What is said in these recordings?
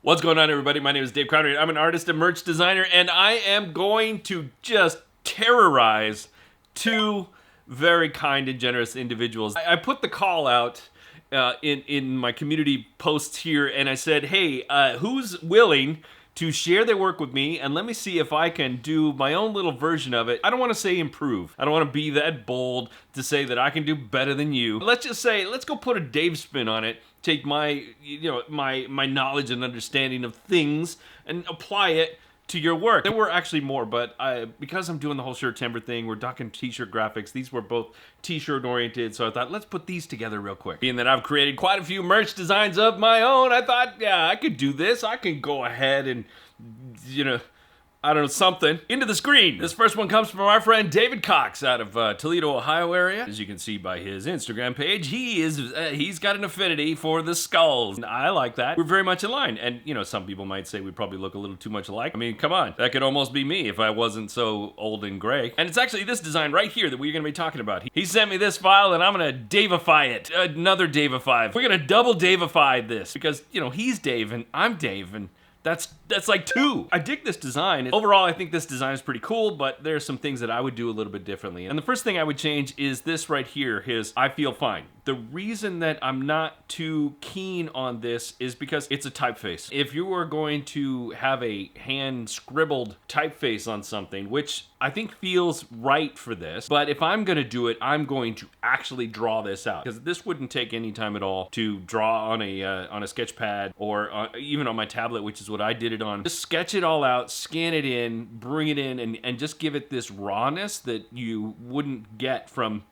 What's going on, everybody? My name is Dave Crowder. I'm an artist and merch designer, and I am going to just terrorize two very kind and generous individuals. I put the call out in my community posts here, and I said, hey, who's willing to share their work with me, and let me see if I can do my own little version of it. I don't want to say improve. I don't want to be that bold to say that I can do better than you. Let's just say, let's go put a Dave spin on it. Take my, my knowledge and understanding of things and apply it to your work. There were actually more, but because I'm doing the whole Shirtember thing, we're ducking t-shirt graphics. These were both t-shirt oriented, so I thought, let's put these together real quick. Being that I've created quite a few merch designs of my own, I thought, yeah, I could do this. I can go ahead and, I don't know, something into the screen. This first one comes from our friend David Cox out of Toledo, Ohio area. As you can see by his Instagram page, he's got an affinity for the skulls. And I like that. We're very much in line. And, some people might say we probably look a little too much alike. I mean, come on. That could almost be me if I wasn't so old and gray. And it's actually this design right here that we're going to be talking about. He sent me this file, and I'm going to Daveify it. Another Daveify. We're going to double Daveify this because, he's Dave and I'm Dave, and that's like two. I dig this design. Overall, I think this design is pretty cool, but there's some things that I would do a little bit differently. And the first thing I would change is this right here, his I feel fine. The reason that I'm not too keen on this is because it's a typeface. If you are going to have a hand scribbled typeface on something, which I think feels right for this, but if I'm gonna do it, I'm going to actually draw this out, because this wouldn't take any time at all to draw on a sketch pad or even on my tablet, which is what I did it on. Just sketch it all out, scan it in, bring it in, and just give it this rawness that you wouldn't get from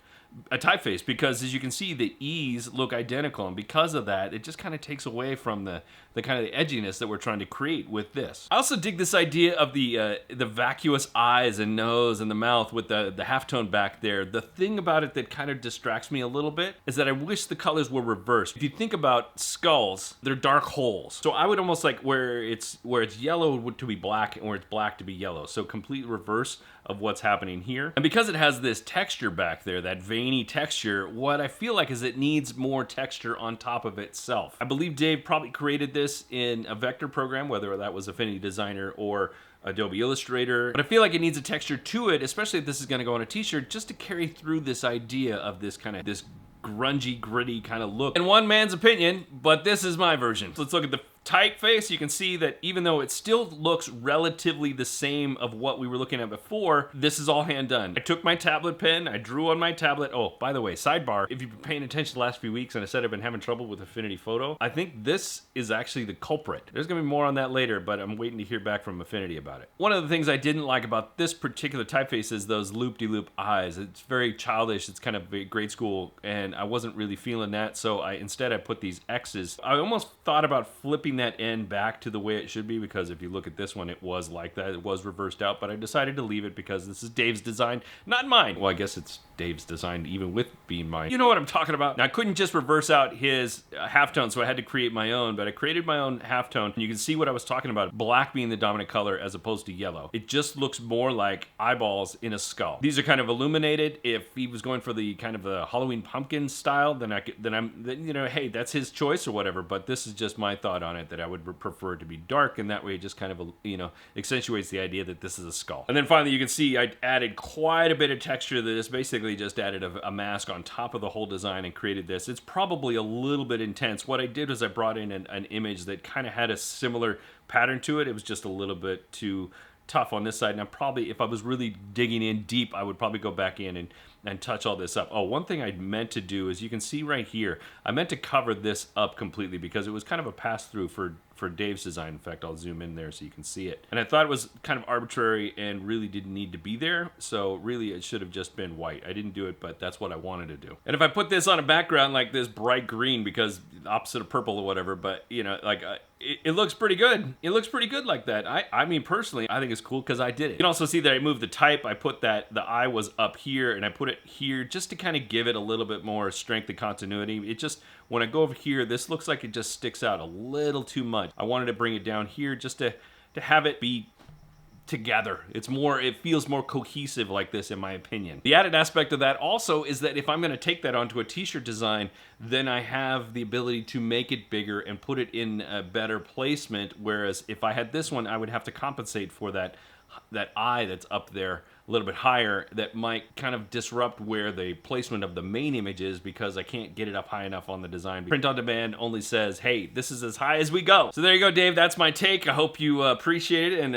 a typeface, because as you can see, the E's look identical, and because of that, it just kind of takes away from the kind of the edginess that we're trying to create with this. I also dig this idea of the vacuous eyes and nose and the mouth with the halftone back there. The thing about it that kind of distracts me a little bit is that I wish the colors were reversed. If you think about skulls, they're dark holes. So I would almost like where it's yellow to be black and where it's black to be yellow. So complete reverse of what's happening here. And because it has this texture back there, that veiny texture, what I feel like is it needs more texture on top of itself. I believe Dave probably created this in a vector program, whether that was Affinity Designer or Adobe Illustrator, but I feel like it needs a texture to it, especially if this is going to go on a t-shirt, just to carry through this idea of this grungy, gritty kind of look. In one man's opinion, but this is my version. Let's look at the typeface. You can see that even though it still looks relatively the same of what we were looking at before, this is all hand done. I took my tablet pen, I drew on my tablet. Oh, by the way, sidebar, if you've been paying attention the last few weeks and I said I've been having trouble with Affinity Photo, I think this is actually the culprit. There's gonna be more on that later, but I'm waiting to hear back from Affinity about it. One of the things I didn't like about this particular typeface is those loop-de-loop eyes. It's very childish, it's kind of grade school, and I wasn't really feeling that, so instead I put these X's. I almost thought about flipping that end back to the way it should be, because if you look at this one, it was like that. It was reversed out, but I decided to leave it because this is Dave's design, not mine. Well, I guess it's Dave's design even with being mine. You know what I'm talking about. Now, I couldn't just reverse out his halftone, so I had to create my own, but I created my own halftone, and you can see what I was talking about, black being the dominant color as opposed to yellow. It just looks more like eyeballs in a skull. These are kind of illuminated. If he was going for the kind of the Halloween pumpkin style, then hey, that's his choice or whatever, but this is just my thought on it, that I would prefer it to be dark, and that way it just kind of, accentuates the idea that this is a skull. And then finally, you can see I added quite a bit of texture to this. Basically just added a mask on top of the whole design and created this. It's probably a little bit intense. What I did was I brought in an image that kind of had a similar pattern to it. It was just a little bit too tough on this side. And I probably, if I was really digging in deep, I would probably go back in and touch all this up. Oh, one thing I meant to do is, you can see right here, I meant to cover this up completely because it was kind of a pass-through for Dave's design. In fact, I'll zoom in there so you can see it. And I thought it was kind of arbitrary and really didn't need to be there. So really it should have just been white. I didn't do it, but that's what I wanted to do. And if I put this on a background like this bright green, because opposite of purple or whatever, but it looks pretty good. It looks pretty good like that. I mean, personally, I think it's cool because I did it. You can also see that I moved the type. I put that the eye was up here and I put it here just to kind of give it a little bit more strength and continuity. It just, when I go over here, this looks like it just sticks out a little too much. I wanted to bring it down here just to have it be together. It feels more cohesive like this, in my opinion. The added aspect of that also is that if I'm going to take that onto a t-shirt design, then I have the ability to make it bigger and put it in a better placement, whereas if I had this one, I would have to compensate for that eye that's up there a little bit higher that might kind of disrupt where the placement of the main image is because I can't get it up high enough on the design. Print on demand only says, hey, this is as high as we go. So there you go, Dave. That's my take. I hope you appreciate it and,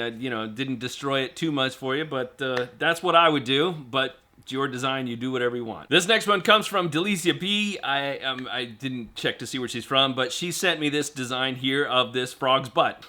didn't destroy it too much for you, but that's what I would do. But it's your design. You do whatever you want. This next one comes from Delicia B. I didn't check to see where she's from, but she sent me this design here of this frog's butt.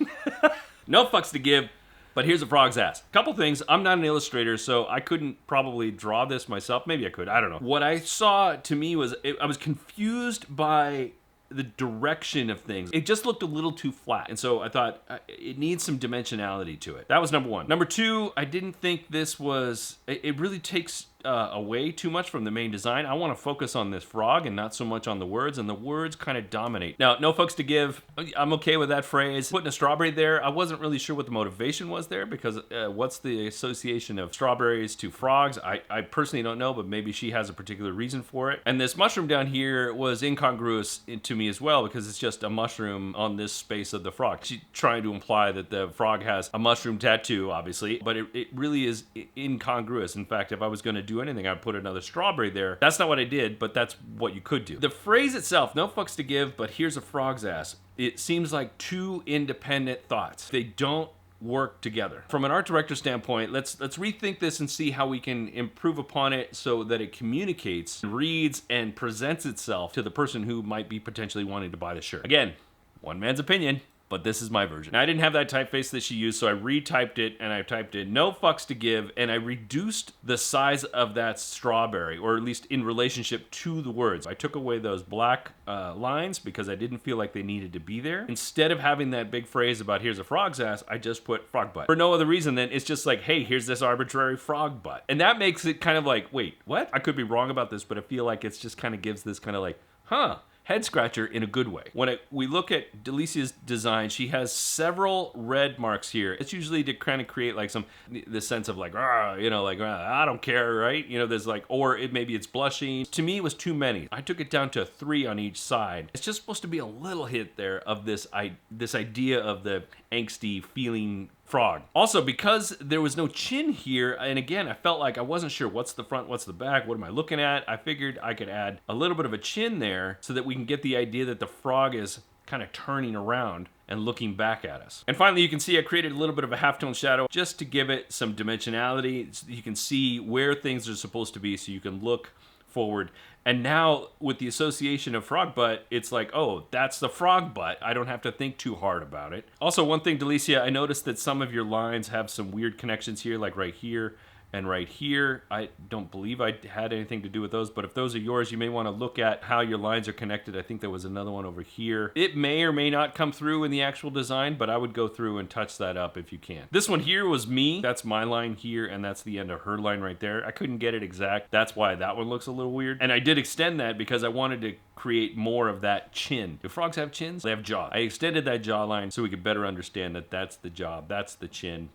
No fucks to give. But here's a frog's ass. Couple things. I'm not an illustrator, so I couldn't probably draw this myself. Maybe I could. I don't know. What I saw to me was I was confused by the direction of things. It just looked a little too flat. And so I thought it needs some dimensionality to it. That was number one. Number two, I didn't think this was... It really takes away too much from the main design. I want to focus on this frog and not so much on the words, and the words kind of dominate. Now, no fucks to give. I'm okay with that phrase. Putting a strawberry there, I wasn't really sure what the motivation was there because what's the association of strawberries to frogs? I personally don't know, but maybe she has a particular reason for it. And this mushroom down here was incongruous to me as well because it's just a mushroom on this space of the frog. She's trying to imply that the frog has a mushroom tattoo, obviously, but it really is incongruous. In fact, if I was going to do anything, I'd put another strawberry there. That's not what I did, but that's what you could do. The phrase itself, no fucks to give, but here's a frog's ass. It seems like two independent thoughts. They don't work together. From an art director standpoint, let's rethink this and see how we can improve upon it so that it communicates, reads, and presents itself to the person who might be potentially wanting to buy the shirt. Again, one man's opinion, but this is my version. Now, I didn't have that typeface that she used, so I retyped it, and I typed in no fucks to give, and I reduced the size of that strawberry, or at least in relationship to the words. I took away those black lines because I didn't feel like they needed to be there. Instead of having that big phrase about here's a frog's ass, I just put frog butt. For no other reason than it's just like, hey, here's this arbitrary frog butt. And that makes it kind of like, wait, what? I could be wrong about this, but I feel like it's just kind of gives this kind of like, huh, head scratcher in a good way. When we look at Delicia's design, she has several red marks here. It's usually to kind of create like the sense of like, I don't care, right? There's like, or maybe it's blushing. To me, it was too many. I took it down to 3 on each side. It's just supposed to be a little hit there of this idea of the angsty feeling frog. Also, because there was no chin here, and again, I felt like I wasn't sure what's the front, what's the back, what am I looking at? I figured I could add a little bit of a chin there so that we can get the idea that the frog is kind of turning around and looking back at us. And finally, you can see I created a little bit of a halftone shadow just to give it some dimensionality. So you can see where things are supposed to be so you can look forward. And now with the association of frog butt, it's like, oh, that's the frog butt. I don't have to think too hard about it. Also, one thing, Delicia, I noticed that some of your lines have some weird connections here, like right here and right here. I don't believe I had anything to do with those, but if those are yours, you may want to look at how your lines are connected. I think there was another one over here. It may or may not come through in the actual design, but I would go through and touch that up if you can. This one here was me. That's my line here, and that's the end of her line right there. I couldn't get it exact. That's why that one looks a little weird. And I did extend that because I wanted to create more of that chin. Do frogs have chins? They have jaw. I extended that jawline so we could better understand that that's the jaw, that's the chin,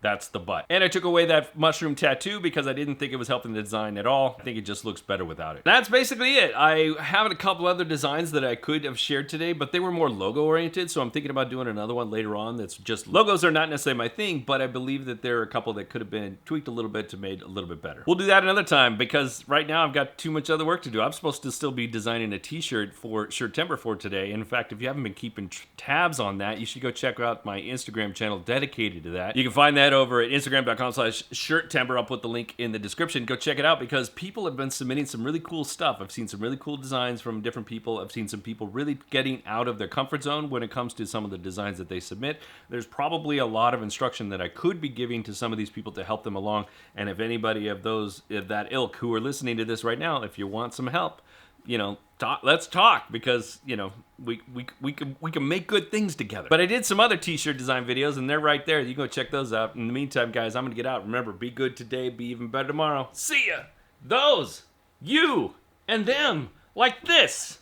that's the butt. And I took away that mushroom tattoo because I didn't think it was helping the design at all. I think it just looks better without it. That's basically it. I have a couple other designs that I could have shared today, but they were more logo oriented, so I'm thinking about doing another one later on that's just logos are not necessarily my thing, but I believe that there are a couple that could have been tweaked a little bit to made a little bit better. We'll do that another time because right now I've got too much other work to do. I'm supposed to still be designing a t-shirt for Shirtember for today. In fact, if you haven't been keeping tabs on that, you should go check out my Instagram channel dedicated to that. You can find that over at Instagram.com/shirttemper. I'll put the link in the description. Go check it out because people have been submitting some really cool stuff. I've seen some really cool designs from different people. I've seen some people really getting out of their comfort zone when it comes to some of the designs that they submit. There's probably a lot of instruction that I could be giving to some of these people to help them along. And if anybody of that ilk who are listening to this right now, if you want some help, let's talk because, we can make good things together. But I did some other t-shirt design videos and they're right there. You go check those out. In the meantime, guys, I'm going to get out. Remember, be good today, be even better tomorrow. See ya. Those, you, and them, like this.